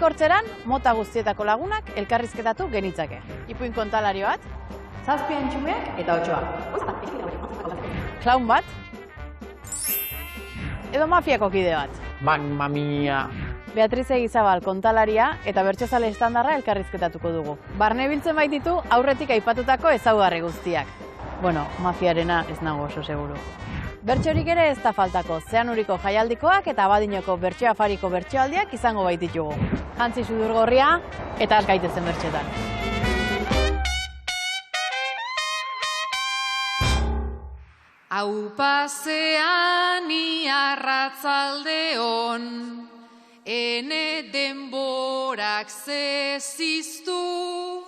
hortzeran, mota guztietako lagunak elkarrizketatu genitzake. Ipuin kontalari bat, 7 antxumeak eta 8. Klaun bat, edo mafiako kide bat. Mamma mia! Beatriz Egizabal kontalaria eta bertsozale estandarra elkarrizketatuko dugu. Barne biltzen baititu aurretik aipatutako ezaugarri guztiak. Bueno, mafiarena ez nago oso seguru. Bertsorik ere ez da faltako, Zeanuriko jaialdikoak eta Abadinoko bertso afariko bertsoaldiak izango baititugu. Jantzi Sudurgorria eta az gaitezen bertxetan. Aupazean arratzaldeon, ene denborak zeziztu,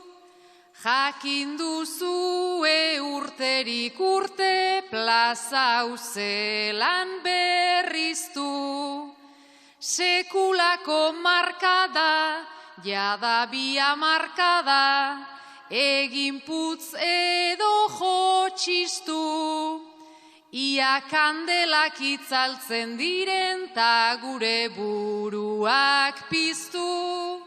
jakin duzue urterik urte plaza zelan berriztu. Sekulako markada, jada bia markada, egin putz edo jotxistu. Ia kandelak itzaltzen diren ta gure buruak piztu.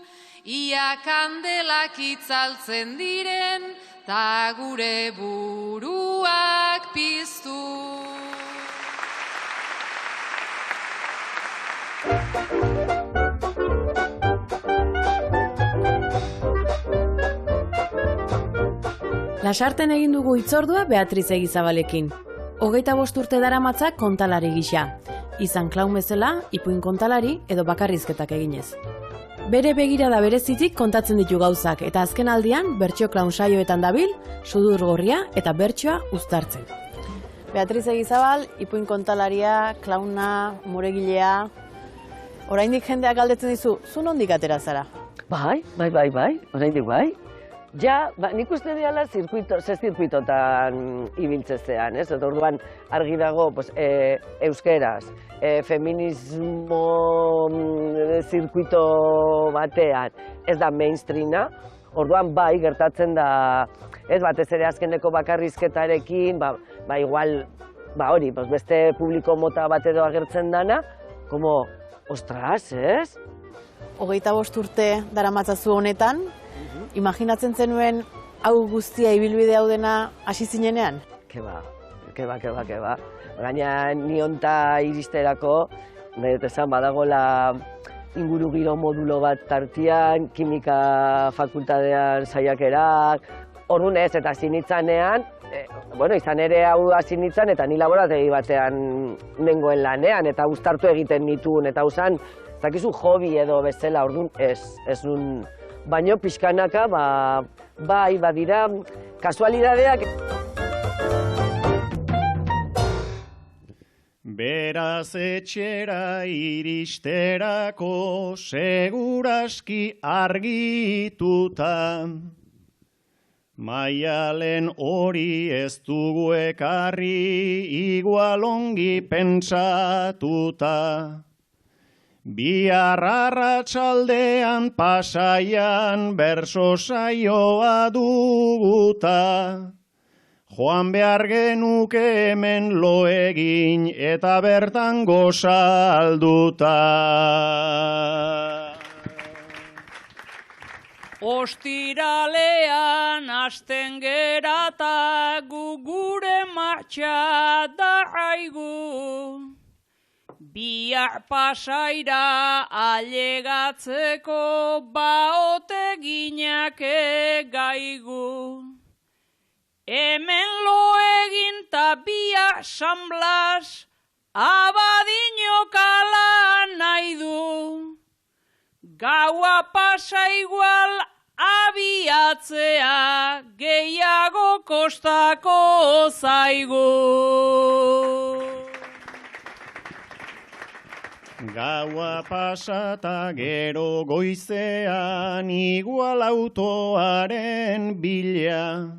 Ia kandelak itzaltzen diren ta gure buruak piztu. Lasarten egin dugu hitzordua Beatriz Egizabalekin. 25 urte daramatzak kontalari gisa. Izan klaun bezala, ipuin kontalari edo bakarrizketak eginez. Bere begirada berezitik kontatzen ditu gauzak eta azken aldian bertsio klaun saioetan dabil, Sudurgorria eta bertsoa uztartzen. Beatriz Egizabal, ipuin kontalaria, klauna, umoregilea. Oraindik jendeak galdetzen dizu, zu nondik atera zara? Bai, oraindik bai. Ja, nik uste diala zirkuitotan ibiltzezean, ez? Eta orduan argi dago euskeraz, feminismo zirkuito batean ez da mainstreama, orduan bai gertatzen da, ez batez ere azkeneko bakarrizketarekin, igual, hori, beste publiko mota bat edo agertzen dana, como, ostras, ez? 25 urte daramatzazu honetan, imaginatzen zenuen hau guztia ibilbide hau dena hasi zinenean? Keba. Gaina nionta iristerako, esan badagola inguru giro modulo bat tartian, kimika fakultatean saiakerak, orduan ez, eta hasi nitzanean, izan ere hau hasi nitzan, eta ni laborategi batean nengoen lanean, eta uztartu egiten nituen, eta usan, ez dakizu hobi edo bezala, orduan ez nun, baino pixkanaka, bai, badira, kasualidadeak. Beraz etxera iristerako seguraski argituta, maialen hori ez dugu ekarri igual ongi pentsatuta. Bihar arratsaldean Pasaian berso saioa duguta, joan behar genuke hemen lo egin eta bertan gozalduta. Ostiralean hasten gerata gure martxa da aigu. Bihar Pasaira ailegatzeko baoteginak gaigu. Hemen lo egin ta bihar San Blas Abadinok ala nahi du. Gaua pasa igual abiatzea gehiago kostako zaigu. Gaua pasata gero goizean igual autoaren bila,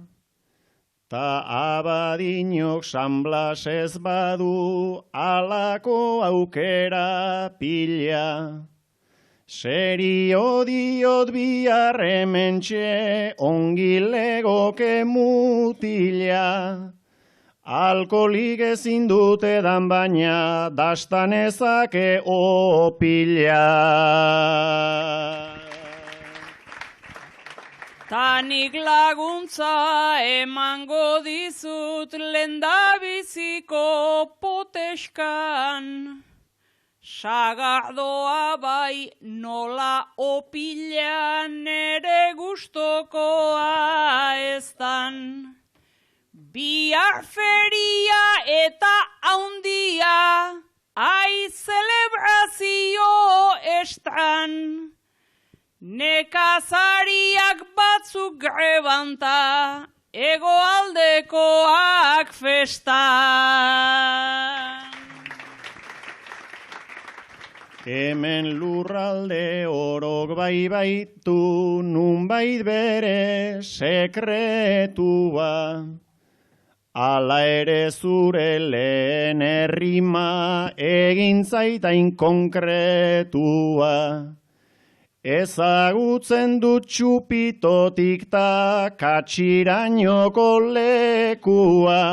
ta Abadinok San Blas ez badu alako aukera pila. Serio diot bihar hementxe ongi legoke mutila. Alkolik ezin dute dan baina dastan ezake opila. Tanik laguntza emango dizut lendabiziko poteskan. Sagardoa bai nola opila nere gustokoa eztan. Bihar feria eta haundia, ai zelebrazio estan. Nekazariak batzuk grebanta, hegoaldekoak festan. Hemen lurralde orok bai baitu, nunbait bere sekretua. Ala ere zure lehen errima, egin zaitain konkretua. Ezagutzen dut txupitotik ta katxirainoko lekua,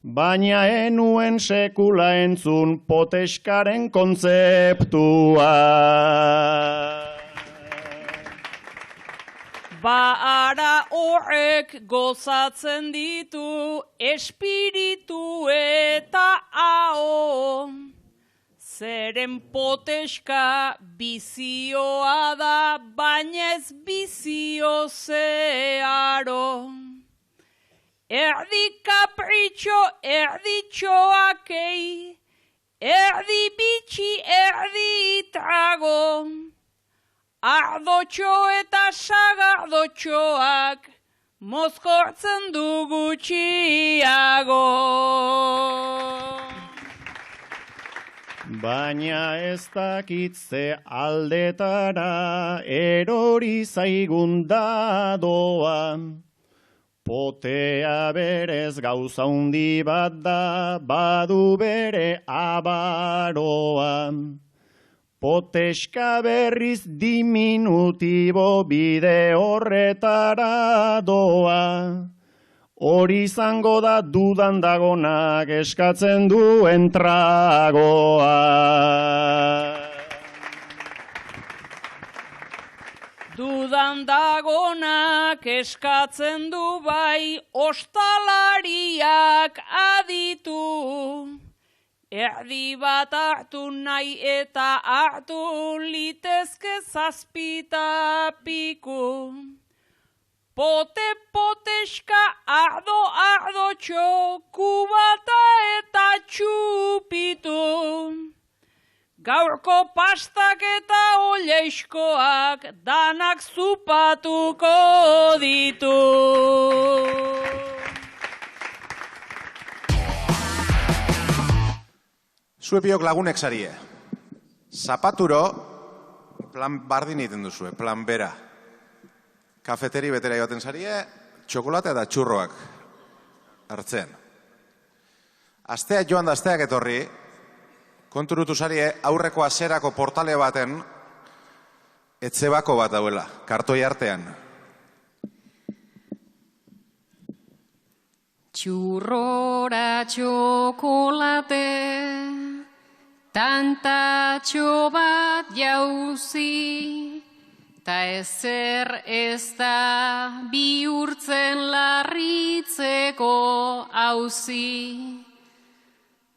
baina enuen sekula entzun poteskaren kontzeptua. Ara horrek gozatzen ditu espiritu eta hao. Zeren poteska bizioa da, baina ez bizio zeharo. Erdi kapritxo, erdi txoakei, erdi bitxi, erdi trago. Ardotxo eta sagardotxoak mozkortzen du gutxiago. Baina ez dakitze aldetara erori zaigun dadoa. Potea berez gauza hundi bat da, badu bere abaroa. Poteska berriz diminutibo bide horretara doa. Hori izango da dudan dagonak eskatzen duen tragoa. Dudan dagonak eskatzen du bai ostalariak aditu. Erdi bat hartu nahi eta hartu litezke zazpita piku. Poteska, ardotxo, kubata eta txupitu. Gaurko pastak eta oleiskoak danak zupatuko ditu. Zuepiok lagunek sarie. Zapaturo, plan bardin egiten duzue, plan bera. Kafeteri betera joaten sarie, txokolate eta txurroak hartzen. Astea joan da asteak etorri, konturutu sarie aurreko aserako portale baten etzebako bat dauela, kartoi artean. Txurrora txokolate, tantatxo bat jauzi, ta ezer ez da bihurtzen larritzeko auzi.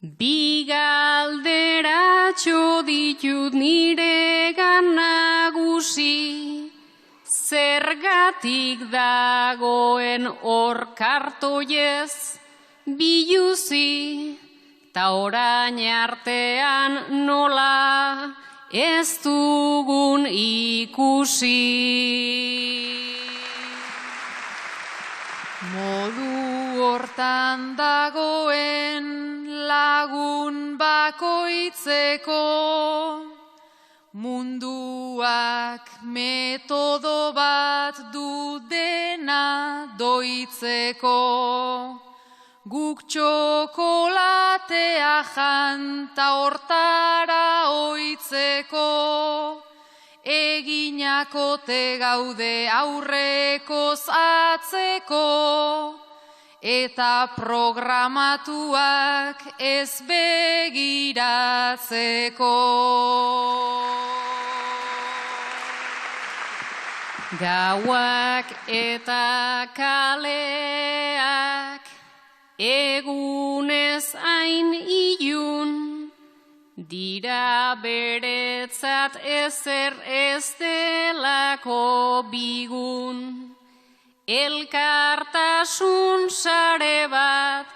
Bi galderatxo ditut niregan nagusi, zergatik dagoen hor kartoiez biluzi, ta orain artean nola ez dugun ikusi. Modu hortan dagoen lagun bakoitzeko, munduak metodo bat du dena doitzeko. Guk txokolatea janta hortara oitzeko, eginakote gaude aurrekoz atzeko, eta programatuak ez begiratzeko. Gauak eta kaleak egunez hain ilun, dira beretzat ezer ez delako bigun. Elkartasun sare bat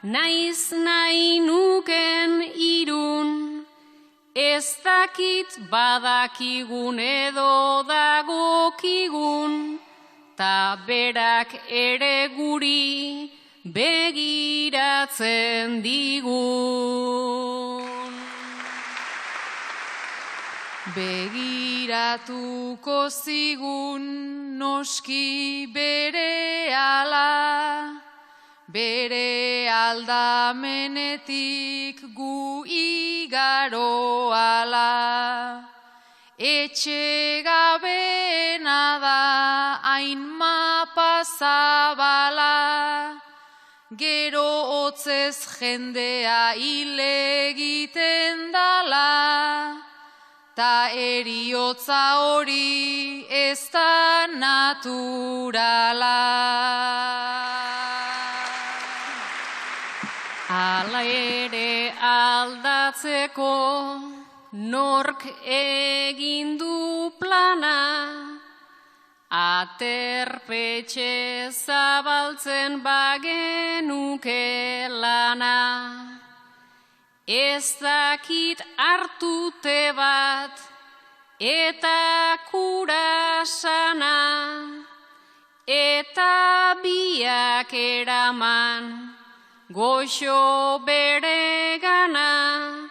naiz nahi nuken irun, ez dakit badakigun edo dagokigun, ta berak ere guri begiratzen digun. Begiratuko zigun noski berehala, bere aldamenetik gu igaro ala. Etxe gabena da hain mapa zabala, gero hotzez jendea hil egiten dala, ta eriotza hori ez da naturala. Hala ere aldatzeko nork egin du plana, aterpetxe zabaltzen bagenuke lana. Ez dakit hartute bat eta kurasana, eta biak eraman goxo bere gana,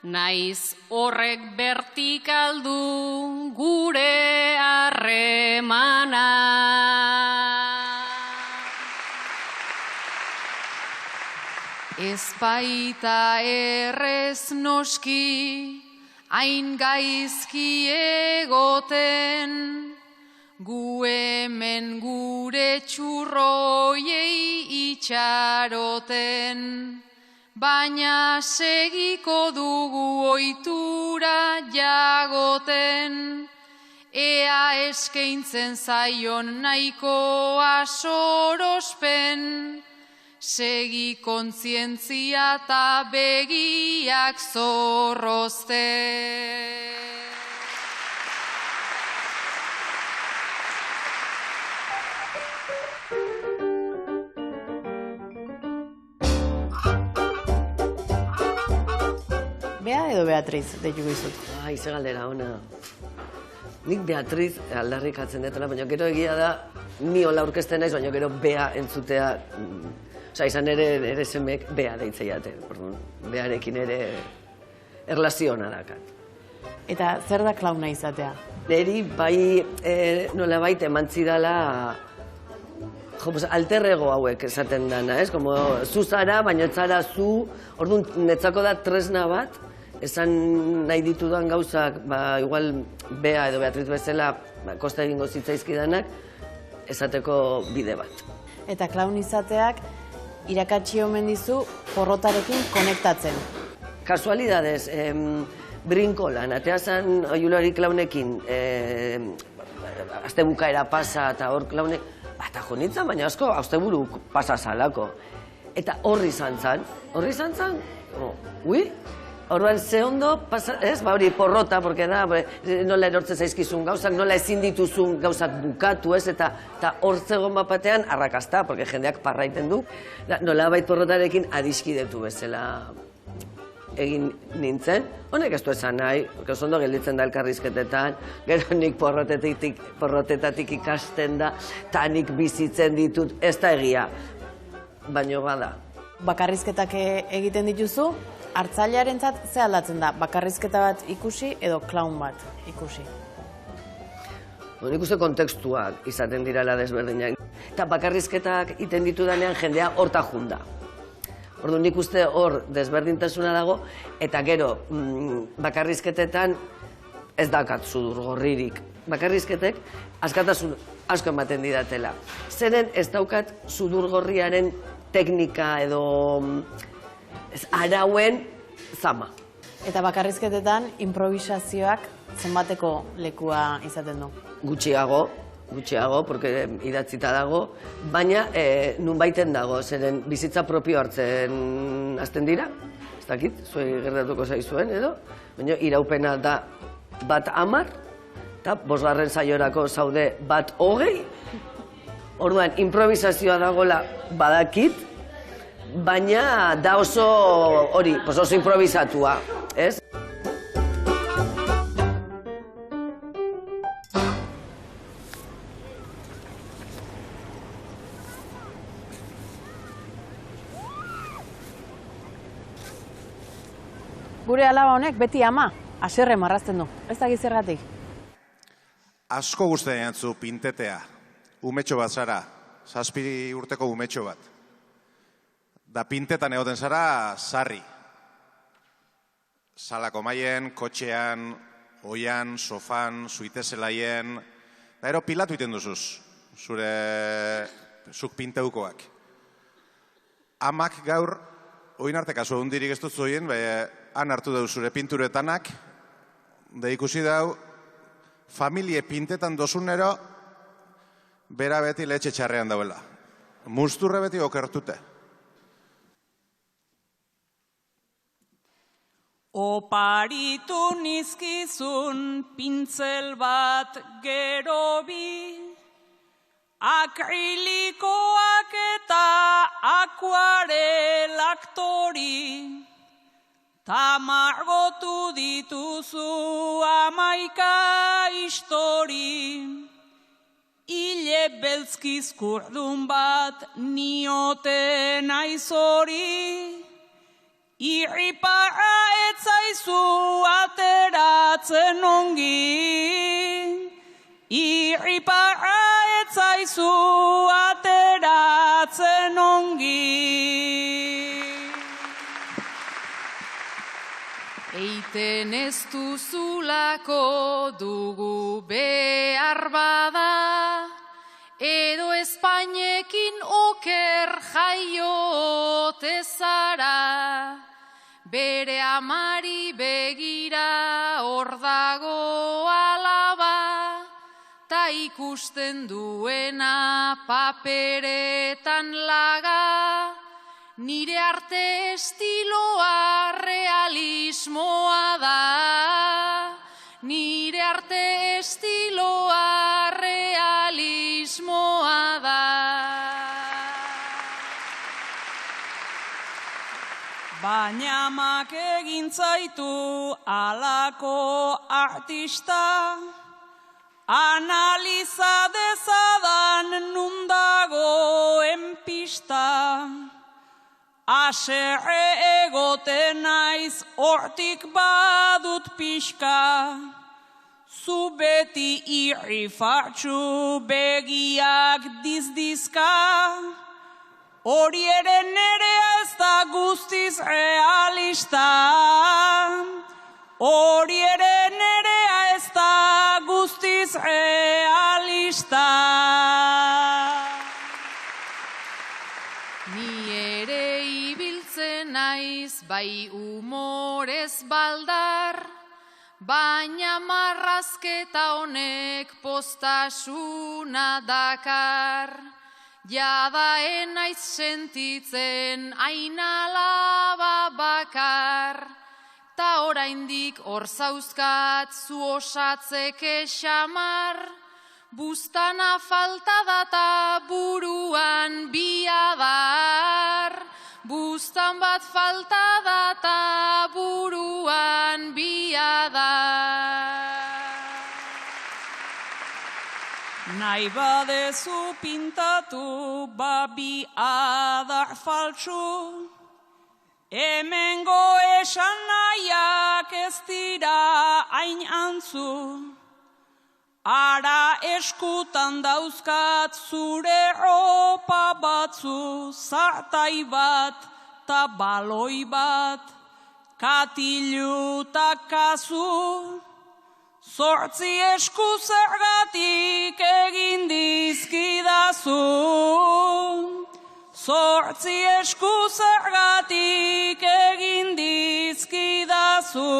naiz horrek bertikaldu gure harremana. Ez baita errez noski, hain gaizki egoten, gu hemen gure txurroiei itxaroten, baina segiko dugu ohitura jagoten, ea eskaintzen zaion nahikoa sorospen, segi kontzientzia eta begiak zorrozte. Bea edo Beatriz, deituko izut? Ze galdera ona. Nik Beatriz aldarrikatzen detela, baina gero egia da, ni hola aurkezten naiz, baina gero Bea entzutea, izan ere semek Bea deitzeiate. Bearekin ere erlaziona dakat. Eta zer da klauna izatea? Neri bai nolabait emantzidala alterrego hauek esaten dana, ez? Zu zara, baina ez zara zu, orduan netzako da tresna bat, esan nahi ditudan gauzak, igual Bea edo Beatriz bezala kosta egingo zitzaizkidanak, esateko bide bat. Eta klaun izateak irakatsi omen dizu porrotarekin konektatzen. Kasualidades, brinkolan, atea zan oiulari klaunekin, azte bukaera pasa eta hor klaunek, eta jonitzen, baina asko, asteburu pasa zalako. Eta horri izan zan, orduan ze ondo, ez, hori porrota, porque da, nola erortzen zaizkizun gauzak, nola ezin dituzun gauzak bukatu, ez, eta hor zegoen bapatean arrakasta, porque jendeak parraiten du, nola bait porrotarekin adiskidetu bezala egin nintzen. Honek ez du esan nahi, oso ondo gelditzen da elkarrizketetan, gero nik porrotetatik ikasten da, eta nik bizitzen ditut, ez da egia, baino bada. Bakarrizketak egiten dituzu, hartzailearentzat ze aldatzen da, bakarrizketa bat ikusi edo klaun bat ikusi? Nik uste kontekstuak izaten dirala desberdinak. Eta bakarrizketak iten ditudanean jendea horta junda. Orduan nik uste hor desberdintasuna dago, eta gero bakarrizketetan ez dakat sudur gorririk. Bakarrizketek askatasun asko ematen didatela. Zeren ez daukat sudur gorriaren teknika edo arauen zama. Eta bakarrizketetan improvisazioak zenbateko lekua izaten du? Gutxiago, gutxiago, porque idatzita dago, baina nunbaiten dago, zeren bizitza propio hartzen hasten dira, ez dakit, zuei gertatuko zaizuen edo, baina iraupena da 1:10, eta 5. saiorako zaude 1:20, orduan, improvisazioa dagoela badakit, baina da oso hori, oso improvisatua, ez? Gure alaba honek beti ama, haserre marrazten du. Ez da gizergatik. Asko guztien jantzu pintetea. Umetxo bat zara, 7 urteko umetxo bat. Da pintetan egoten zara, sarri. Salako maien, kotxean, oian, sofan, zuitezelaien. Da ero pilatu iten duzuz, zuk pinteukoak. Amak gaur, oin arte kasu hundirik ez dut zoien, han hartu dau zure pinturetanak, da ikusi dau, familie pintetan dozunero, bera beti lehetxe txarrean dauela. Musturre beti okertute. Oparitu nizkizun pintzel bat gero bi, akrilikoak eta akuarelak tori, ta margotu dituzu 11 histori, hile beltzkizkurdun bat nioten aizori, irriparra etzaizu ateratzen ongi, irriparra etzaizu ateratzen ongi. Eiten ez duzulako dugu behar bada, edo Espainekin oker jaiote zara, bere amari begira hor dago alaba, ta ikusten duena paperetan laga, nire arte estiloa realismoa da, nire arte estiloa realismoa da. Baina amak egin zaitu alako artista, analiza dezadan nundagoen pista, haserre egoten naiz hortik badut pixka, zu beti irrifartxu begiak dizdizka, hori ere nerea ez da guztiz realista, hori ere nerea ez da guztiz realista. Ni ere ibiltzen naiz bai humorez baldar, baina marrazketa honek postasuna dakar. Jada enaiz sentitzen ainalaba bakar, ta oraindik hor zauzkat zu osatzeke xamar, buztana falta data buruan biadar, buztan bat falta data buruan biadar. Nahi badezu pintatu babi adar faltsu, hemengo esan nahiak ez dira hain antzu. Ara eskutan dauzkat zure ropa batzu, zartai bat ta baloi bat, katilu ta kazu, 8 esku zergatik egin dizkidazu, 8 esku zergatik egin dizkidazu.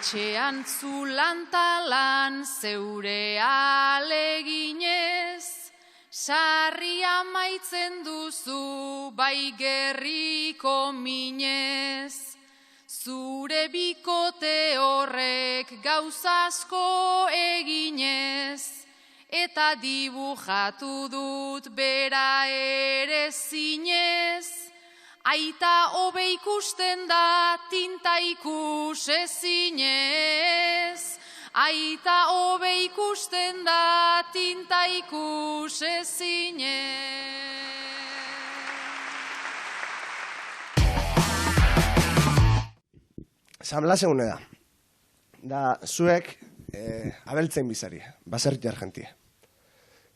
etxean zulantalan zeure aleginez, sarria maitzen duzu bai gerriko minez. Zure bikote horrek gauzasko eginez, eta dibujatu dut bera ere zinez. Aita hobe ikusten da tinta ikus ezinez. Aita hobe ikusten da tinta ikus ezinez. San Blas egune da. Da, zuek abeltzen bizari, baserri argentia.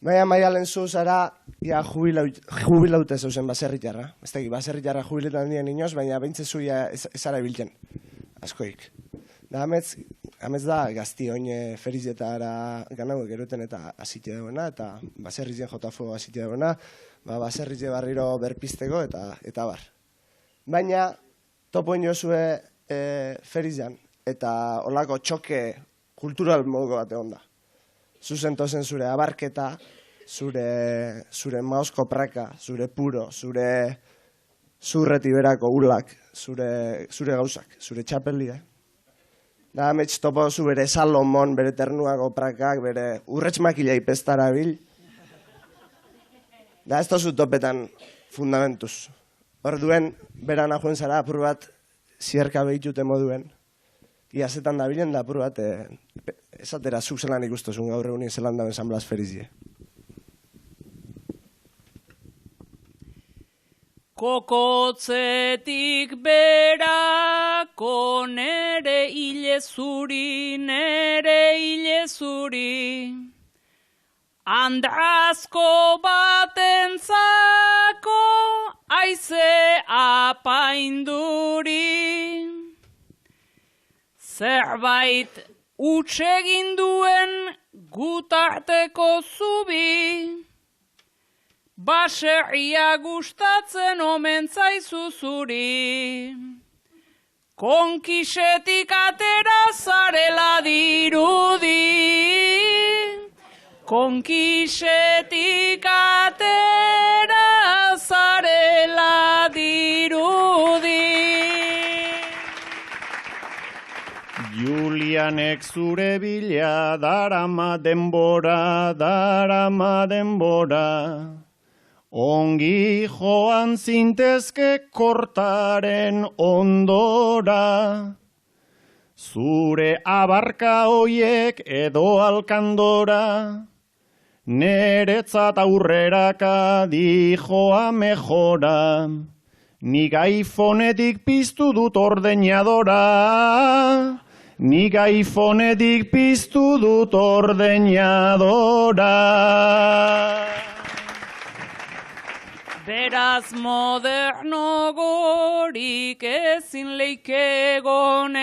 Baina maialen zu zara, ja jubilaute zeuzen baserri jarra. Ez da, baserri jarra jubiletan dien inoz, baina behintze zuia ezara ibiltzen, askoik. Da, amets da, gazti oin ferizetara ganauek eruten eta azite dagoena, eta baserrizien jotafo azite dagoena, baserrize barriro berpisteko eta bar. Baina, topo inozue ferizan, eta olako txoke kultural moduko bat egon da. Zuzen tozen zure abarketa, zure maosko praka, zure puro, zure zurreti berako ulak, zure gauzak, zure txapelia. Da, amets topo zu bere Salomon, bere ternuako prakak, bere urretx makila ipestara bil. Da, ez tozu topetan fundamentuz. Orduen, beran ajuen zara apur bat zierka behitute moduen. Iazetan da bilen da apur bat, esatera zuk zelan ikustozun gaur egunin zelan dauen San Blas ferizie. Kokotzetik berako nere hile zuri, Andrazko batentzako aize apainduri. Zerbait utsegin duen gutarteko zubi, baserria gustatzen omen zaizu zuri. Konkisetik atera zarela dirudi, konkisetik atera zarela dirudi. Julianek zure bila darama denbora, ongi joan zintezke kortaren ondora. Zure abarka hoiek edo alkandora, neretzat aurreraka dijoa mejora. Nik iPhonetik piztu dut ordeñadora, nik iPhonetik piztu dut ordeñadora. Beraz moderno gorik ezin leikegon,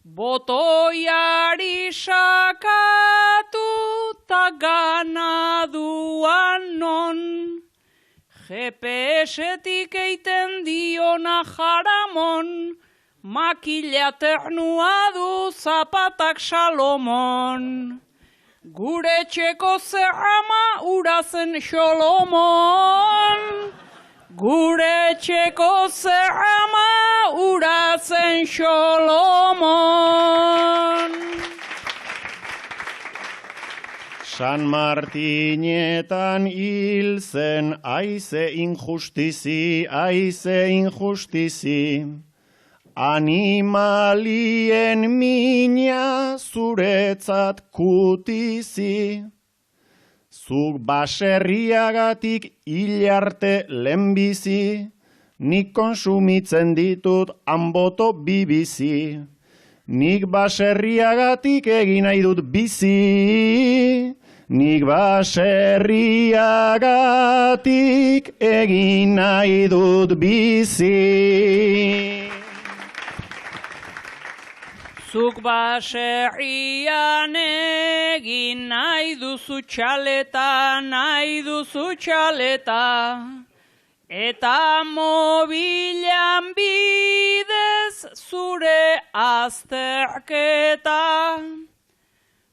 botoiari sakatu ta ganaduan non. GPS-etik eiten diona jaramon, makila ternua du zapatak Salomon. Gure txeko zerrama urazen Xolomon. Gure txeko zerrama urazen Xolomon. San Martinetan hil zen aize injustizi, animalien mina zuretzat kutizi. Zuk baserriagatik hil arte lehenbizi, nik konsumitzen ditut anboto bibizi. Nik baserriagatik egin nahi dut bizi, nik baserriagatik egin nahi dut bizi. Zuk baserrian egin nahi duzu txaleta, eta mobilan bidez naiz zure azterketa,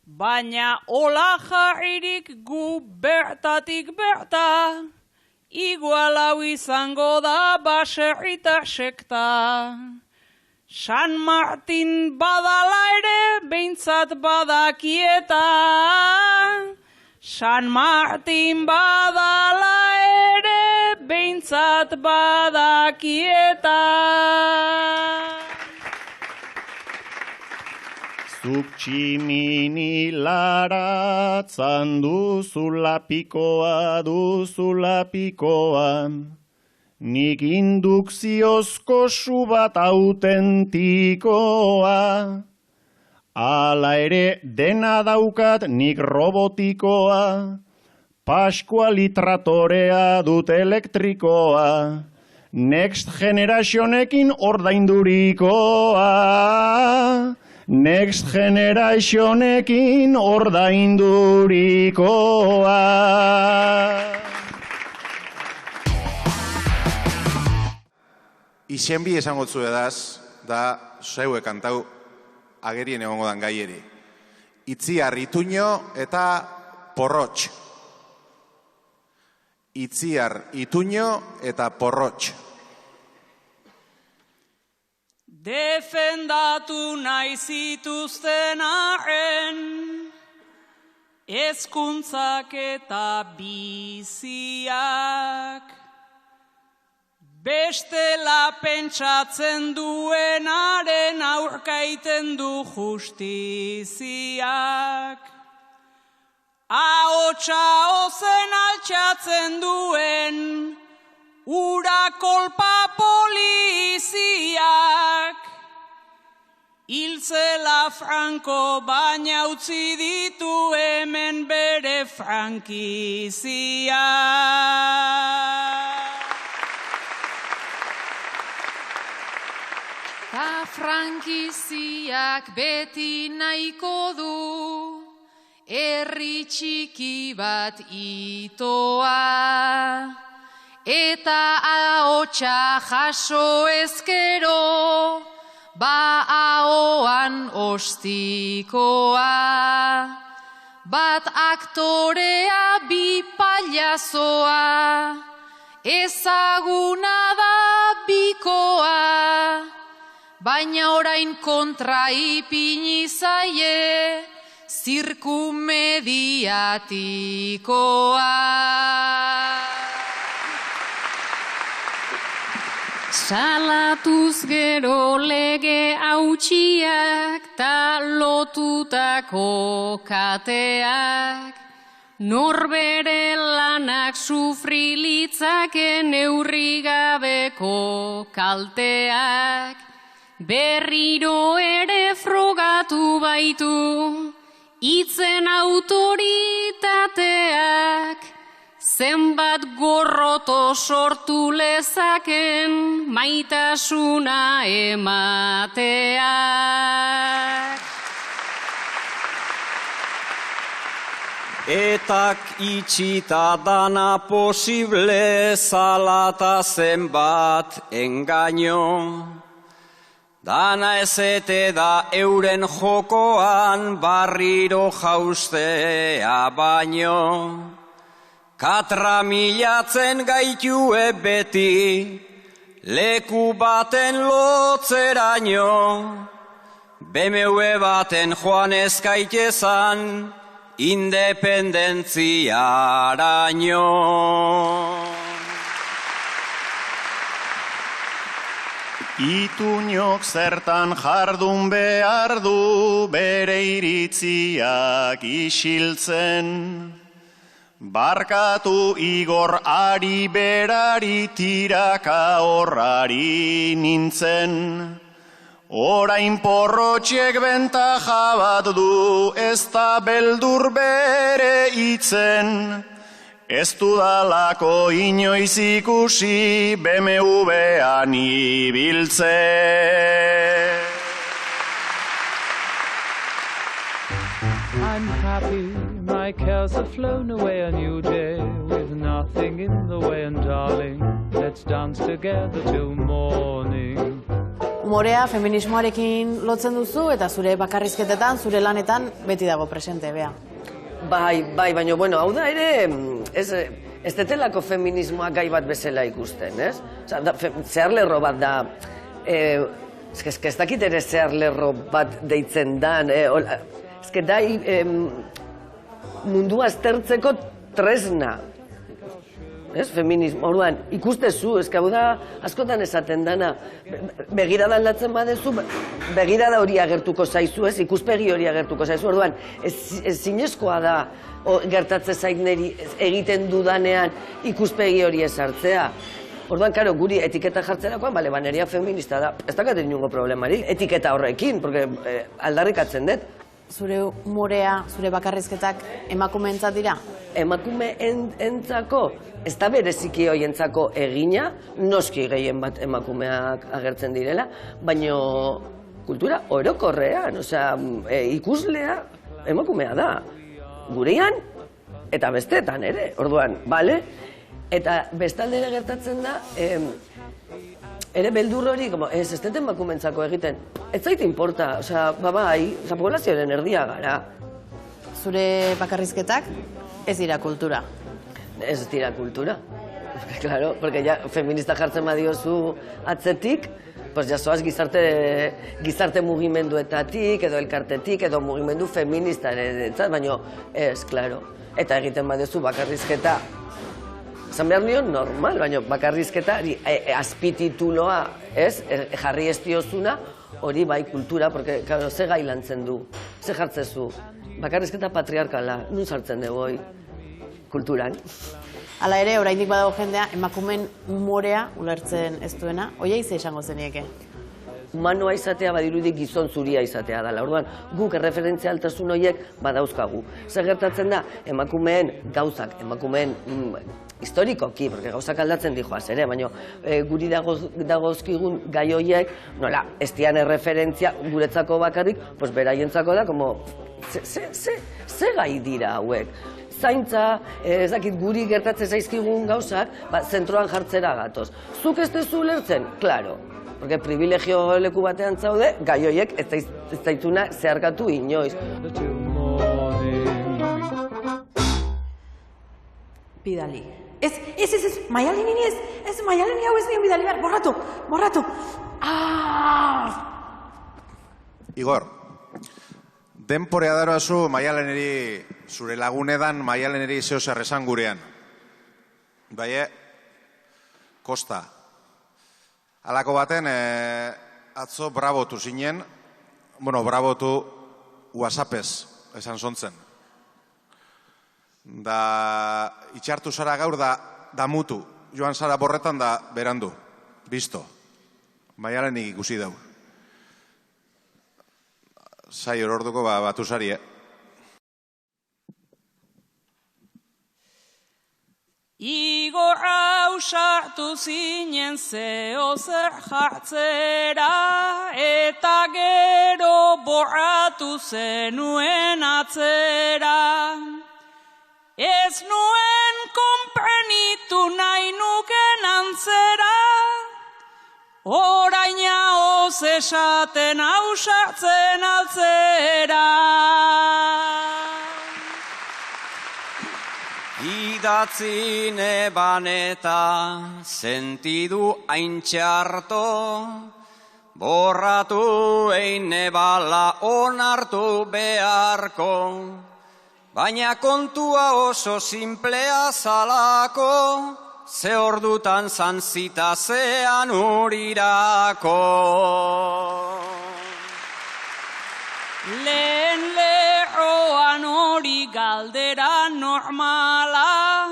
baina hola jarririk gu bertatik berta, igual hau izango da baserrita sekta. San Martin badala ere behintzat badakieta, San Martin badala ere behintzat badakieta. Zuk tximini laratzan duzula pikoa, nik indukziozko su bat autentikoa. Hala ere dena daukat nik robotikoa, Pascuali tratorea dut elektrikoa, Next Generationekin ordaindurikoa. Next Generationekin ordaindurikoa. Izenbi esango zu edaz, da zeue kantau agerien egongo dan gaieri. Itziar Ituño eta Porrotx. Itziar Ituño eta Porrotx. Defendatu nahi zituzten arren, hezkuntzak eta biziak, bestela pentsatzen duenaren aurkaiten du justiziak. Ahotsa ozen altxatzen duen, ura kolpa poliziak. Hiltzela Franco baina utzi ditu hemen bere frankiziak. Ta frankiziak beti nahiko du, herri txiki bat itoa, eta ahotsa jaso ezkero, ba ahoan ostikoa. Bat aktorea bi pailazoa, ezaguna da bikoa, baina orain kontra ipini zaie, zirku mediatikoa. Salatuz gero lege hautsiak ta lotutako kateak, norbere lanak sufrilitzake neurri gabeko kalteak, berriro ere frogatu baitu hitzen autoritateak, zenbat gorroto sortu lezaken maitasuna emateak. Etak itxita dana posible, zalata zenbat engaino. Dana ezete da euren jokoan barriro jaustea baino. Katramilatzen gaitue beti, leku baten lotzeraino. BMW baten joan ezkaitezan, independentziaraino. Ituñok zertan jardun behar du bere iritziak isiltzen. Barkatu Igor ari berari tiraka horrari nintzen. Orain Porrotxek bentaja bat du, ez da beldur bere hitzen. Ez dudalako inoiz ikusi BMW-an ibiltzen. I'm happy, my cares have flown away, a new day with nothing in the way, and darling, let's dance together till morning. morea feminismoarekin lotzen duzu eta zure bakarrizketetan, zure lanetan beti dago presente, bea. Bai, baina, bueno, hau da ere, ez detelako feminismoa gai bat bezala ikusten, ez? Zeharlerro bat da, ez dakit ere zeharlerro bat deitzen dan, ez da mundua aztertzeko tresna, ez, feminismo, orduan, ikustezu, ez hau da, askotan esaten dana, begirada aldatzen badezu, begirada hori agertuko zaizu, ez, ikuspegi hori agertuko zaizu, orduan, ez zinezkoa da, gertatze zait niri egiten dudanean ikuspegi hori ezartzea. Orduan, karo, guri etiketa jartzerakoan, bale, baneria feminista da, ez dakaten niongo problemari, etiketa horrekin, porque aldarrikatzen dut. Zure umorea, zure bakarrizketak emakumeentzat dira? Emakume entzako, ez da bereziki hoientzako egina, noski gehien bat emakumeak agertzen direla, baino kultura orokorrean, osea, ikuslea emakumea da. Gurean eta besteetan ere, orduan, bale? Eta bestalde ere gertatzen da, ere beldur hori, ez dut emakumentzako egiten, ez zait importa, osea, bai, populazioaren erdia gara. Zure bakarrizketak ez dira kultura? Ez dira kultura, claro, porque ya feminista jartzen badiozu atzetik, pues ya zoaz gizarte mugimenduetatik, edo elkartetik, edo mugimendu feministaren, baina ez, claro, eta egiten badiozu bakarrizketa, esan behar nion normal, baina bakarrizketa azpitituloa, ez, jarri ez diozuna, hori bai kultura, porque, claro, ze gai lantzen du, ze jartzezu, bakarrizketa patriarkala, nun sartzen dugu hoi, kulturan. Hala ere, oraindik badago jendea, emakumen umorea ulertzen ez duena, oia ize esango zenieke? Humanoa izatea badirudik gizon zuria izatea dela. Orduan, guk erreferentzialtasun horiek badauzkagu. Zer gertatzen da, emakumeen gauzak, emakumeen historikoki, porque gauzak aldatzen dijoaz ere, baina guri dagozkigun gai horiek, nola, ez dian erreferentzia guretzako bakarrik, pues beraientzako da, como, ze gai dira hauek? Zaintza, ez dakit guri gertatzen zaizkigun gauzak, zentroan jartzera gatoz. Zuk ez dezu ulertzen? Claro. Porque privilegio leku batean zaude, gai horiek ez zaituna zeharkatu inoiz. Bidali. Ez, Maialeni ez, Maialeni hau ez nion bidali behar, borratu. Igor, denporea daroazu Maialeneri, zure lagunedan Maialeneri zeo zer esan gurean. Baie, kosta. Halako baten, atzo brabotu zinen, brabotu WhatsAppez, esan zontzen. Da, itxartu zara gaur da mutu, joan zara borretan da berandu, bizto. Maialenik ikusi dau. Zai orduko batu zari, Igor hau sartu zinen zeo zer jartzera, eta gero borratu zenuen atzera. Ez nuen konprenitu nahi nuken antzera, oraina hoz esaten hau sartzen altzera. Idatzi neban eta sentidu haintxarto, borratu ein nebala onartu beharko, baina kontua oso simplea zalako, ze ordutan zantzita zean urirako. Lehen lerroan hori galdera normala,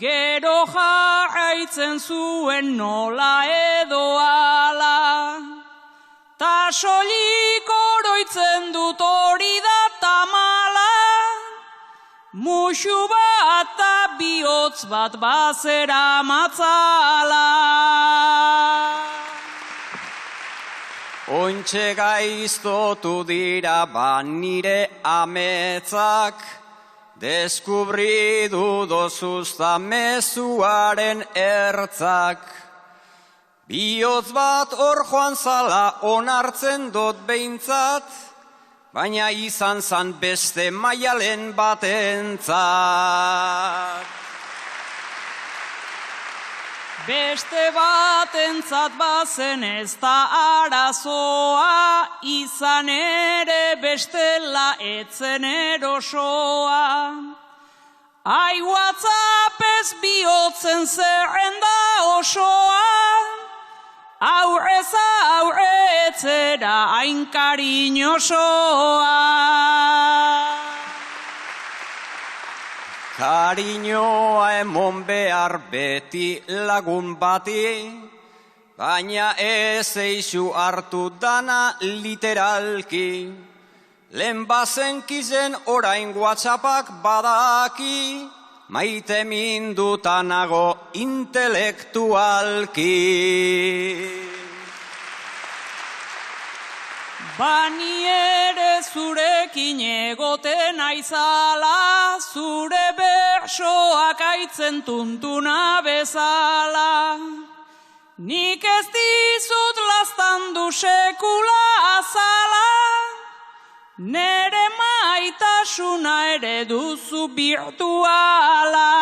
gero jarraitzen zuen nola edo ala. Ta soilik oroitzen dut hori da tamala, musu bat eta bihotz bat bazera matzala. Ontxe gaiztotu dira nire ametzak, deskubridu dozuzta mezuaren ertzak. Bihotz bat hor joan zala onartzen dut behintzat, baina izan zan beste Maialen batentzat. Beste batentzat bazen ez da arazoa, izan ere bestela etzen erosoa. Ai WhatsApp ez bihotzen zerrenda osoa, aurrez aurretzera hain kariñosoa. Kariñoa emon behar beti lagun bati, baina ez eixu hartu dana literalki. Lehen bazenkizen orain WhatsAppak badaki, maite mindutanago intelektualki. Bani ere zurekin egoten aizala, zure bersoak aitzen tuntuna bezala. Nik ez dizut laztandu sekula azala, nere maitasuna ere duzu birtuala.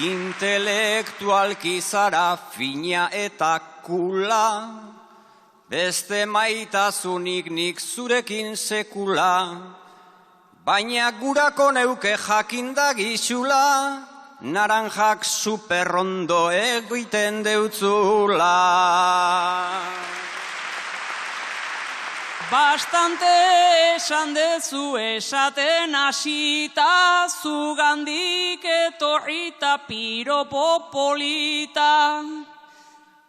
Intelektualki zara fina eta kula, beste maitasunik nik zurekin sekula, baina gurako neuke jakinda gixula, naranjak superrondo egiten deutzula. Bastante esan dezu esaten hasita, zugandik etorrita piropo polita.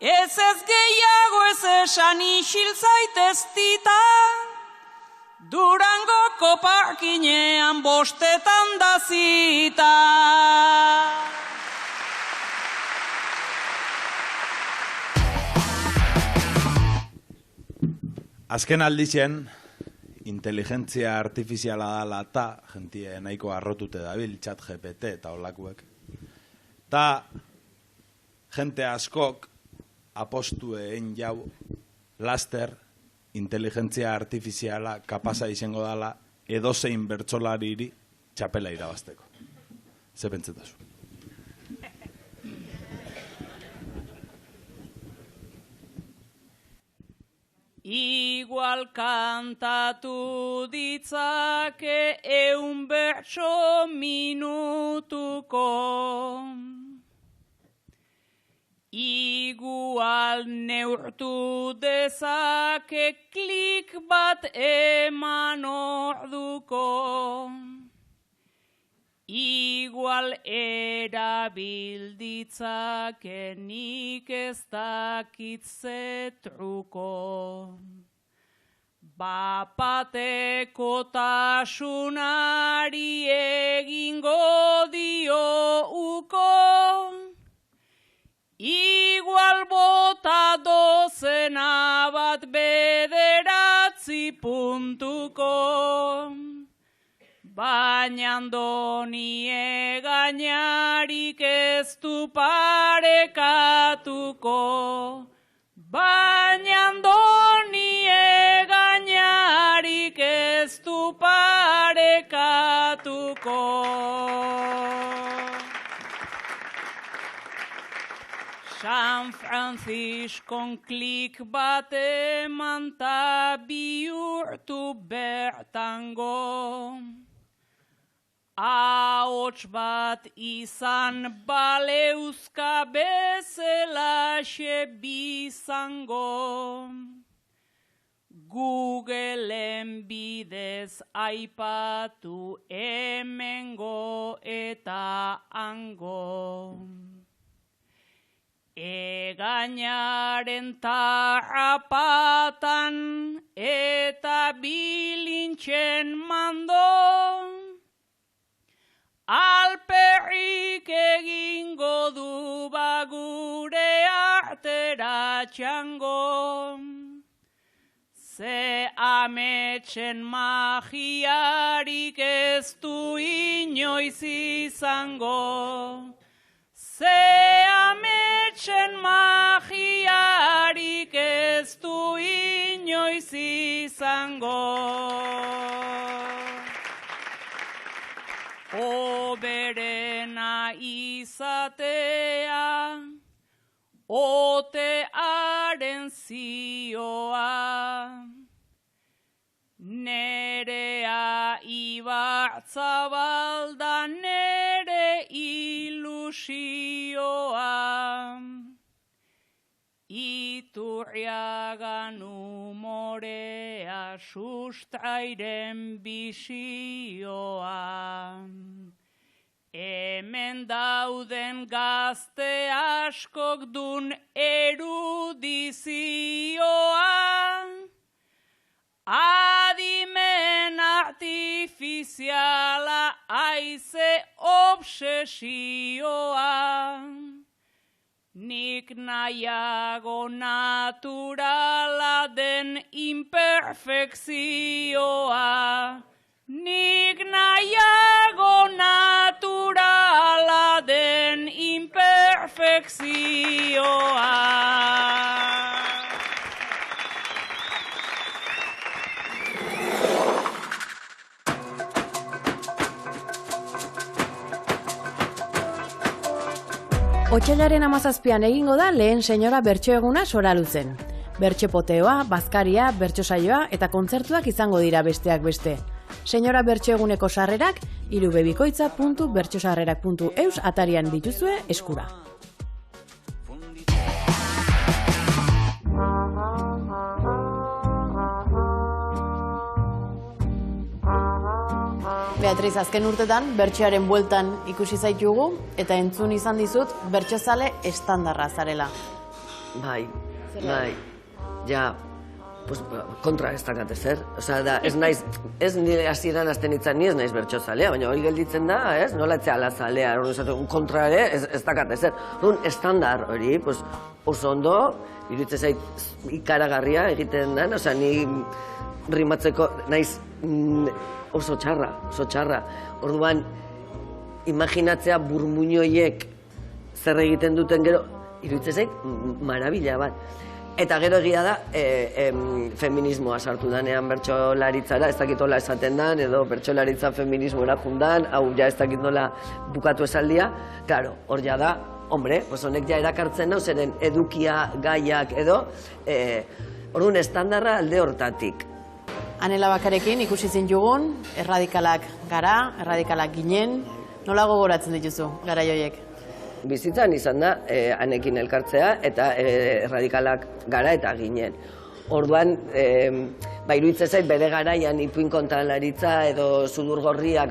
Ez gehiago ez esan isil zaitez tita, Durangoko parkinean bostetan da zita. Azken aldixen, inteligentzia artifiziala dala eta jentie nahiko arrotute dabil, chat GPT eta olakuek. Ta jente askok apostu egin jau laster inteligentzia artifiziala kapasa izango dala edozein bertsolariri txapela irabazteko. Ze pentsetazu? Igual kantatu ditzake 100 bertso minutuko. Igual neurtu dezake klik bat eman orduko. Igual erabilditzake nik ez dakit ze truko. Bapatekotasunari egingo dio uko. Igual bota dozena bat 9 puntuko. Baina andoni egainarik ez du parekatuko. Baina andoni egainarik ez du parekatuko. San Franciscon klik bat eman ta bihurtu bertango. Ahots bat izan baleuzka bezelaxe bizango. Googleen bidez aipatu hemengo eta hango. Egainaren tarrapatan eta bilintxen mando. Alperrik egingo du bagure artera txango. Ze ametsen magiarik ez du inoiz izango. Ze ametsen magiarik ez du inoiz izango. Oberena izatea, otearen zioa. Nerea Ibarzabalda nere ilusioa. Iturriagan umorea sustrairen bisioa. Hemen dauden gazte askok dun erudizioa. Adimen artifiziala aize obsesioa. Nik nahiago naturala den imperfekzioa. Nik nahiago naturala den imperfekzioa. Otsailaren 17an egingo da lehen senyora bertso eguna Soraluzen. Bertso poteoa, bazkaria, bertso saioa eta kontzertuak izango dira besteak beste. Senyora bertso eguneko sarrerak irubebikoitza.bertsosarrerak.eus atarian dituzue eskura. Beatriz, azken urtetan bertsoaren bueltan ikusi zaitugu eta entzun izan dizut bertsozale estandarra zarela. Bai, ja, pues, kontra ez dakat ezer. Osea, da, ez nire hasieran hasten itzan ni ez naiz bertsozalea, baina hori gelditzen da, ez? Nola etzea alazalea, kontra ere ez dakat ezer. Estandar hori, pues, oso ondo, iruditzen zait ikaragarria egiten den, osea, ni rimatzeko naiz oso txarra. Orduan, imaginatzea burmuinoiek zer egiten duten gero, iruditzen zait, marabila bat. Eta gero egia da, feminismoa sartu danean bertsolaritzara, ez dakit nola esaten dan, edo bertsolaritza feminismoa jundan, hau ja ez dakit nola bukatu esaldia, claro, hor ja da, hombre, honek ja erakartzen nau, zeren edukia gaiak edo, orduan estandarra alde hortatik. Anela Bakarekin ikusi zintugun, erradikalak gara, erradikalak ginen, nola gogoratzen dituzu, garai horiek? Bizitzan izan da, anekin elkartzea eta erradikalak gara eta ginen. Orduan, iruditzen zait bere garaian ipuin kontalaritza edo sudurgorriak,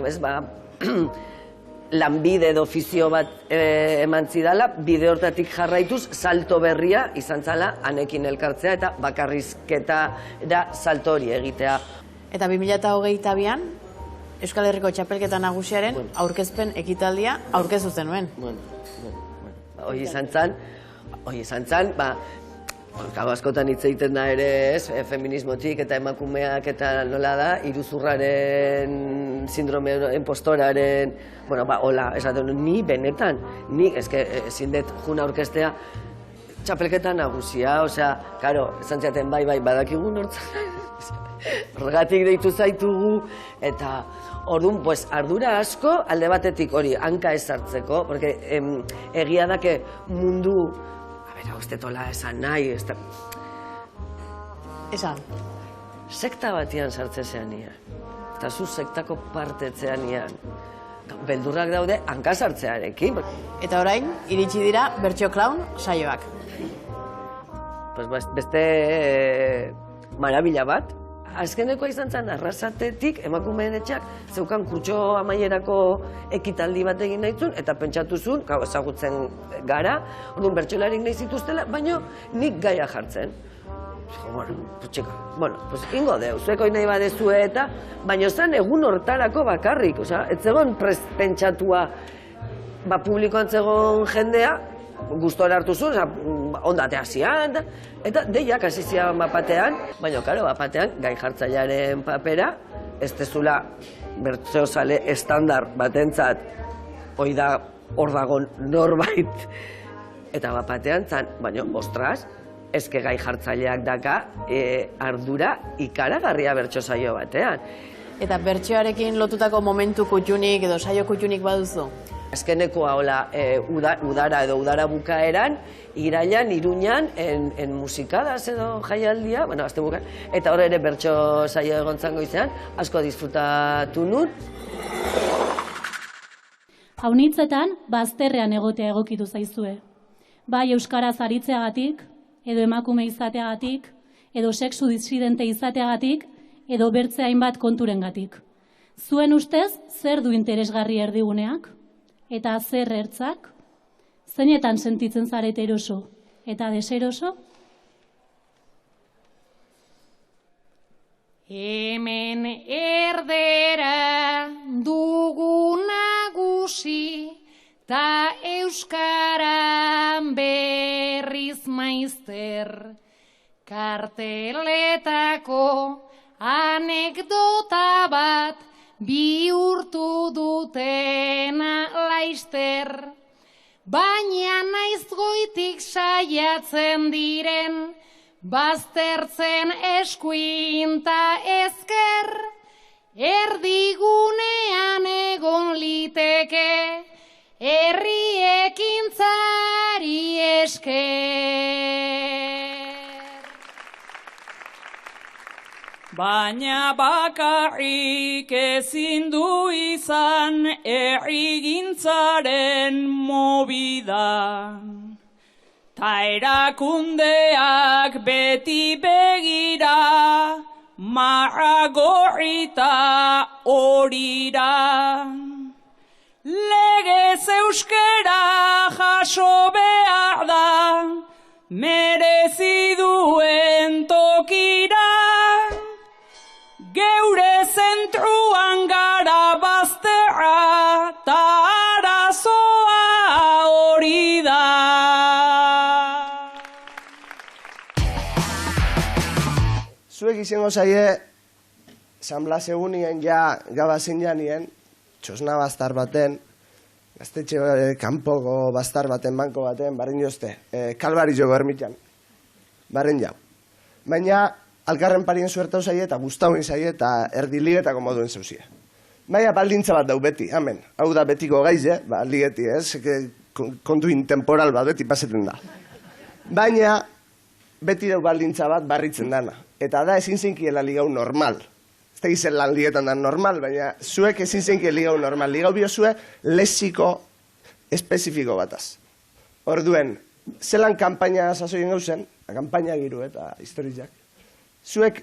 lanbide edo ofizio bat eman zidala, bide hortatik jarraituz, salto berria izan zala anekin elkartzea eta bakarrizketara salto hori egitea. Eta 2022an, Euskal Herriko Txapelketa Nagusiaren aurkezpen ekitaldia aurkezu zenuen. Hoi izan zan, askotan hitz egiten da ere ez, feminismotik eta emakumeak eta nola da, iruzurraren sindrome impostoraren, hola, esaten ni benetan, ni ezin dut juna aurkestea txapelketa nagusia, osea, karo, esan zaten bai, badakigun hortzan, horregatik deitu zaitugu, eta orduan, ardura asko alde batetik hori, hanka ez hartzeko, porque egia da que mundu, uste tola esan nahi, esan, sekta batian sartzen zean nian, eta zu sektako partetzean nian, beldurrak daude hanka sartzearekin. Eta orain, iritsi dira bertso klaun saioak. Beste marabila bat, azkenekoa izan zen Arrasatetik emakumeen etxeak zeukan kurtso amaierako ekitaldi bat egin nahi zuen, eta pentsatu zuen, ezagutzen gara, orduan bertsolarik nahi zituztela, baina nik gaia jartzen. Ingo deu, zueko nahi badezue eta, baina zen egun hortarako bakarrik, ez zegoen pentsatua publikoan zegoen jendea, gustora hartu zuen, ondatea zian, eta deiak hasi zian bapatean, baina, karo, bapatean, gai jartzailearen papera, ez tezula bertsozale estandar batentzat, hoi da hor dago norbait, eta batean zan, baina, ostras, eske gai jartzaileak daka ardura ikaragarria bertso saio batean. Eta bertsoarekin lotutako momentu kutxunik edo saio kutxunik baduzu? Azkenekoa hola udara edo udara bukaeran, irailan, Iruñan, en musikadas edo jaialdia, bueno, azte bukaeran, eta hor ere bertso saio egontzango izan, asko disfrutatu nun. Haunitzetan, bazterrean egotea egokitu zaizue. Bai euskaraz aritzeagatik, edo emakume izateagatik, edo sexu disidente izateagatik, edo bertze hainbat konturengatik. Zuen ustez, zer du interesgarri erdiguneak? Eta zer ertzak? Zeinetan sentitzen zarete eroso eta deseroso? Hemen erdera dugu nagusi, ta euskaran berriz maizter. Karteletako anekdota bat bihurtu dutena laizter, baina naiz goitik saiatzen diren, baztertzen eskuin ta ezker, erdigunean egon liteke, herri ekintzari esker. Baina bakarrik ezin du izan herrigintzaren movida. Ta erakundeak beti begira, marra gorrita horira. Legez euskera jaso behar da, merezi duen tokira. Geure zentruan gara bazterra, ta arazoa hori da. Zuek izango zaie, San Blas egunien gabazin janien, txosna bastar baten, gaztetxe kanpoko bastar baten, banko baten, barren jozte, kalbari jo ermitan, barren jau. Baina, alkarren parien suertau zaie eta guztauin zaie eta erdiligetako moduen zeuzie. Baina baldintza bat dau beti, amen. Hau da betiko gaize, ligeti ez, kontu intemporal bat beti paseten da. Baina beti dau baldintza bat barritzen dana. Eta da ezin zeinkiela ligau normal. Ez da gizen lan ligetan da normal, baina zuek ezin zeinkiela ligau normal. Ligau biozue lexiko espezifiko bataz. Orduen, zelan kanpaina sasoien gauzen, kanpaina giru eta historiak. Zuek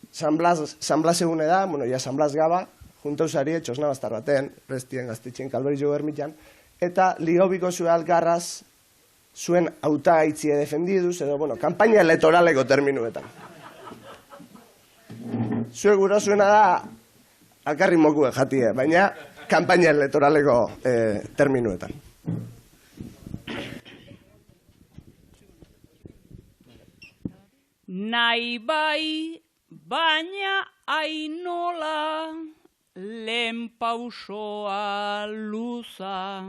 San Blas egune da, bueno, ja San Blas gaba, juntau zarie, txosna bastar baten, restien gaztetxien kalbari jo ermitan, eta ligaubiko zue algarraz, zuen hautaitzie defendiduz, edo, bueno, kanpaina elektoraleko terminuetan. Zuek gura zuena da, alkarri mokue jatie, baina kanpaina elektoraleko terminuetan. Nahi bai, baina ainola, lehen pausoa luza.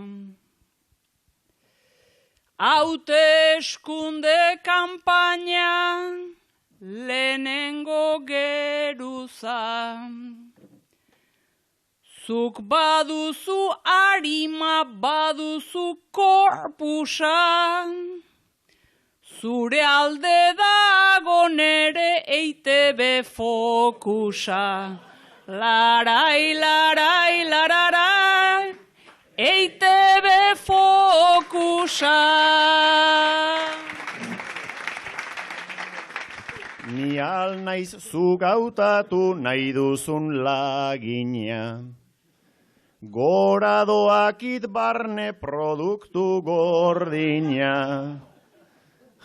Hauteskunde kanpaina, lehenengo geruza. Zuk baduzu arima, baduzu korpusa. Zure alde dago nere EITB fokusa. Larai, larai, lararai, EITB fokusa. Ni al naiz zuk hautatu nahi duzun lagina. Gora doakit barne produktu gordina.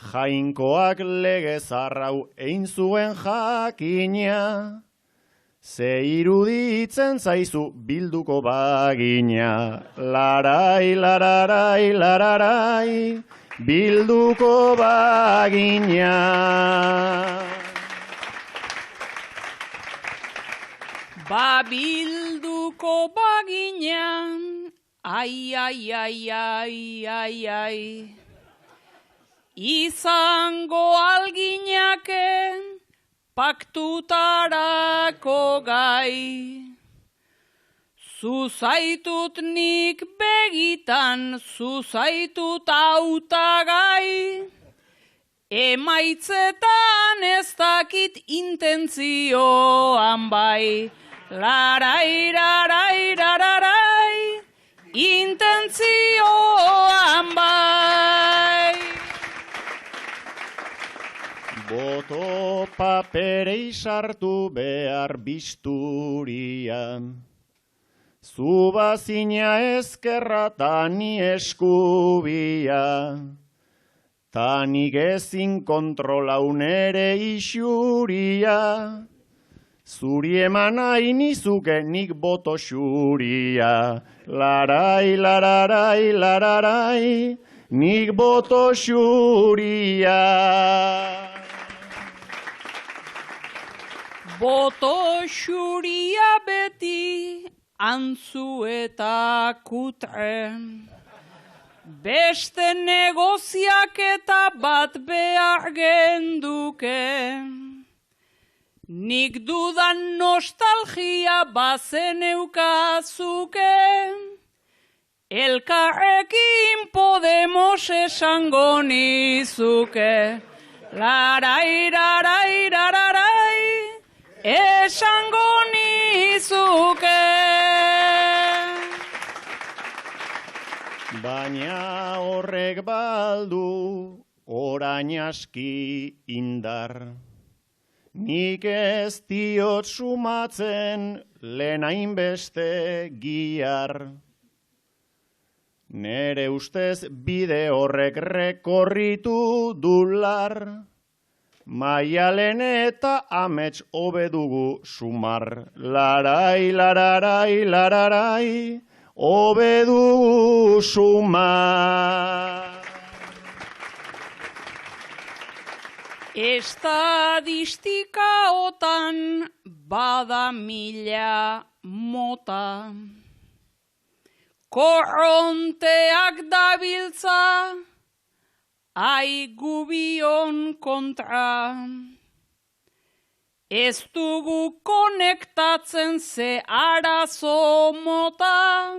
Jainkoak legez arrau egin zuen jakina, ze iruditzen zaizu bilduko bagina. Larai, lararai, lararai, bilduko bagina. Ba bilduko bagina, Ai, ai, ai, ai, ai, ai. Izango alginake paktutarako gai. Zuzaitut nik begitan, zuzaitut hautagai. Emaitzetan ez dakit intentzioan bai. Larai, larai, larai, intentzioan bai. Boto paperei sartu behar bisturian. Zubazina ezkerra tani eskubia. Tanik ezin kontrolaun ere isuria. Zuri eman nahi nizuke nik boto xuria. Larai, lararai, lararai, nik boto xuria. Boto xuria beti antzu eta kutre. Beste negoziaketa bat behar genduke. Nik dudan nostalgia bazen eukazuke. Elkarrekin Podemos esango nizuke. Larai, larai, larai, esango nizuke. Baina horrek baldu orain aski indar. Nik ez diot sumatzen lehen hainbeste giar. Nere ustez bide horrek rekorritu dular. Maialen eta amets hobe dugu sumar. Larai, lararai, lararai, hobe dugu sumar. Estadistikaotan bada mila mota. Korronteak dabiltza, ai gubion kontra. Ez dugu konektatzen ze arazo mota.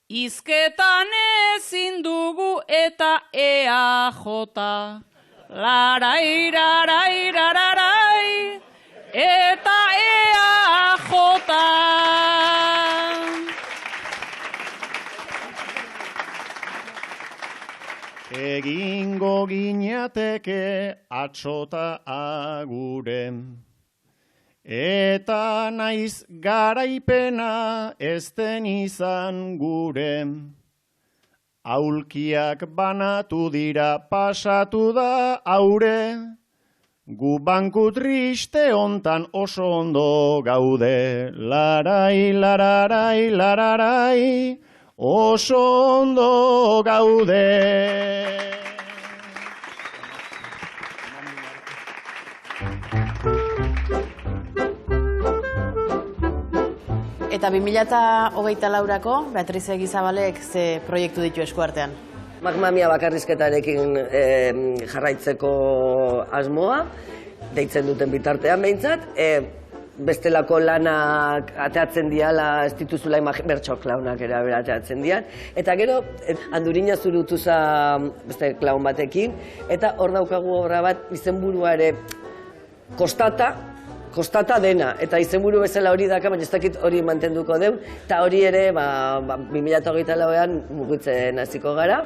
Izketan ezin dugu eta EAJ. Larai, larai, larai, eta EAJ. Egingo ginateke atxota agure. Eta naiz garaipena ezten izan gure. Aulkiak banatu dira pasatu da aure. Gu banku triste hontan oso ondo gaude. Larai, lararai, lararai, oso ondo gaude. Eta 2024ko Beatriz Egizabalek ze proiektu ditu eskuartean? Magmamia bakarrizketarekin jarraitzeko asmoa, deitzen duten bitartean behintzat, bestelako lanak ateatzen diala, ez dituzula bertso klaunak ere ateatzen dian, eta gero Andurina Zurutuza beste klaun batekin, eta hor daukagu obra bat izenburua ere kostata dena, eta izenburu bezala hori daka, baina ez dakit hori mantenduko deun, eta hori ere 2024an mugitzen hasiko gara.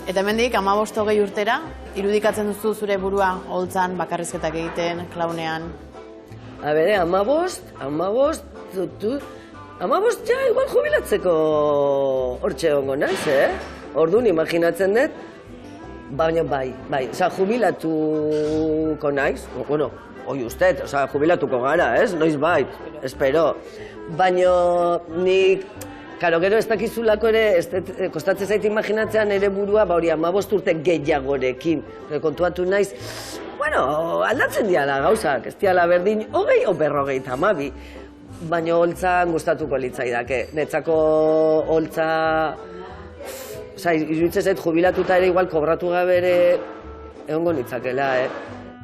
Eta hemendik 15-20 urtera, irudikatzen duzu zure burua holtzan, bakarrizketak egiten, klaunean? A bere, 15 ja igual jubilatzeko hortxe hongo naiz, Orduan imaginatzen dut, baina bai, jubilatuko naiz, bueno, hoi usted, jubilatuko gara, noiz bait, espero. Baina nik, karo, gero ez dakizulako ere, kostatzen zait imaginatzean ere burua, hori 15 urte gehiagorekin, kontuatu naiz, bueno, aldatzen diala gauzak, ez diala berdin, 20 o 50, baina holtzan gustatuko litzaidake. Netzako holtza, iruditzen zait jubilatuta ere igual kobratu gabe ere egongo nitzakela,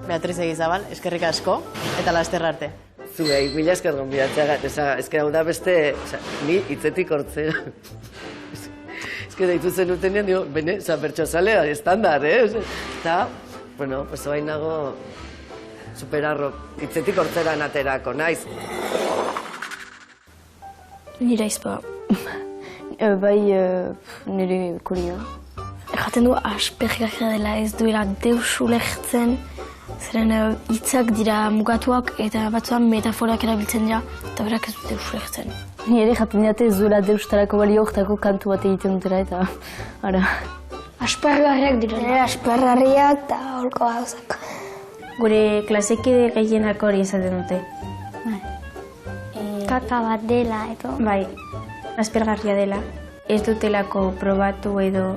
Beatriz Egizabal, eskerrik asko, eta lasterra arte. Zuei, mila esker gonbidatzea, eske hau da beste, ni hitzetik hortzea. Eske deitu zenuten dio, bene, bertxozalea, estandar, Eta, bueno, pues bain nago superarro, hitzetik hortzera naterako, naiz. Nire aizpa, bai nire kurio. Erraten du aspergarria dela ez duela deus ulertzen, zeren hitzak dira mugatuak eta batzuan metaforak erabiltzen dira, eta berak ez du deus ulertzen. Ni ere jaten dira ez duela deustarako balio hortako kantu bat egiten dutera eta ara. Aspergarriak dira. Aspergarriak eta holko gauzak. Gure klasekide gehienak hori esaten dute. Kaka bat dela edo. Bai, aspergarria dela. Ez dutelako probatu edo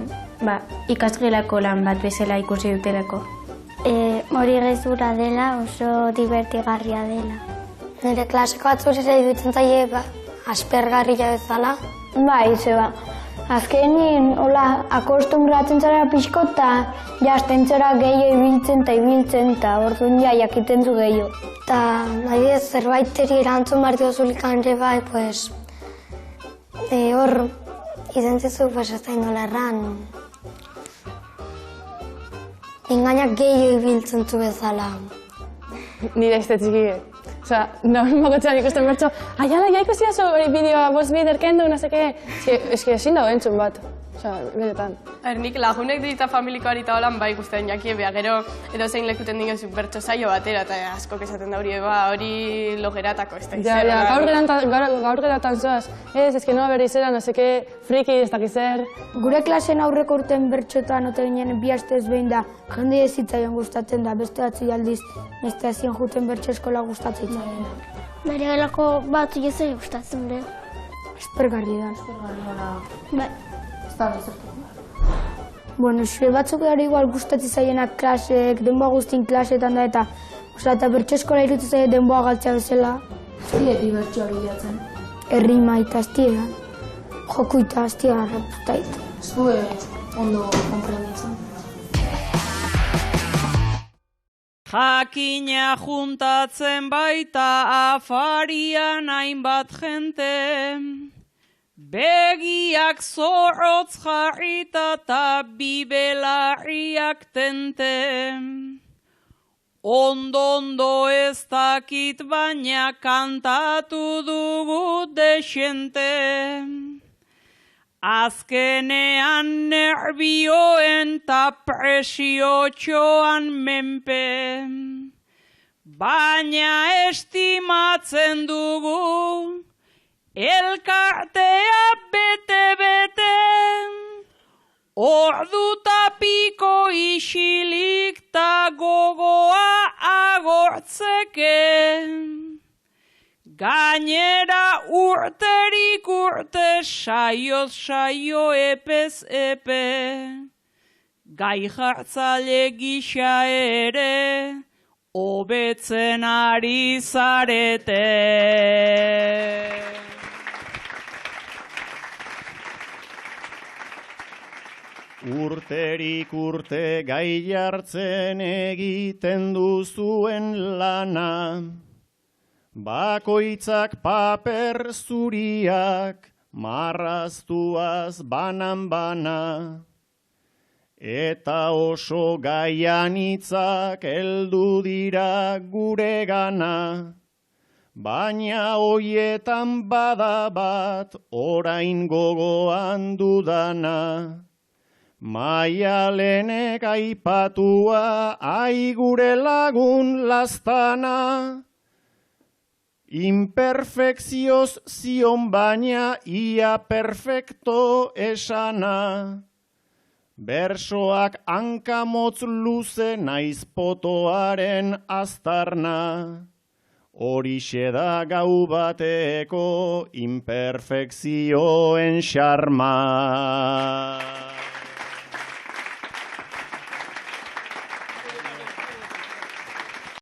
ikasgelako lan bat bezala ikusi dutelako. Hori gezurra dela, oso divertigarria dela. Nire klaseko batzuk ere iruditzen zaie aspergarria bezala. Bai, zeba. Azkenin, hola, akostumbratzen zara pixko eta jazten zara gehiago ibiltzen eta orduan jakiten zu gehiago. Eta, nahi ez, zerbaiteri erantzun behar diozulik ere bai, pues, hor, izentzizu, pues, ez da indola erran. Engainak gehiago ibiltzen zu bezala. Nire ez txiki. Osa, nahi mogotzean ikusten bertso, aiala, ja ikusi oso bideoa, bost bider kendu, nazeke. Eski ezin dago entzun bat. Osa, benetan. Nik lagunek dirita familikoari eta holan bai ikusten jakie behar, gero edo zein lekuten dingozu bertso saio batera, eta askok esaten da hori logeratako ez da izan. Gaur geratan zoaz. Ezke noa bere izera, nazeke friki ez dakizer. Gure klasen aurreko urten bertxotan ote ginen bi astez behin da, jende ez zitzaion gustatzen da, beste batzu aldiz, beste azien juten bertxo eskola gustatzen zitzaion. Nire gelako batzu jezei gustatzen dure. Aspergarri da. Bai. Bueno, zure batzuk gara igual gustatzen zaienak klasek, denboa guztin klasetan da eta bertso eskola iruditzen zaie denboa galtzea bezala. Zileti bertsoa bilatzen. Errima eta aztia, joku eta aztia garrapuztait. Zue ondo konprenditzen. Jakina juntatzen baita afarian hainbat jente, begiak zorrotz jarrita eta bibelarriak tente. Ondo ez dakit baina kantatu dugu desente. Azkenean nerbioen eta presiotxoan menpe. Baina estimatzen dugu elkartea bete-bete, orduta piko isilik ta gogoa agortzeke. Gainera urterik urte saioz saio epez epe, gai jartzaile gisa ere hobetzen ari zarete. Urterik urte gai jartzen egiten duzuen lana, bakoitzak paper zuriak marraztuaz banan-bana, eta oso gaian hitzak heldu dira gure gana, baina hoietan bada bat orain gogoan dudana. Maialenek aipatua ai gure lagun lastana, imperfekzioz zion baina ia perfecto esana. Bersoak hankamotz luze naiz potoaren aztarna, horixe da gau bateko imperfekzioen xarma.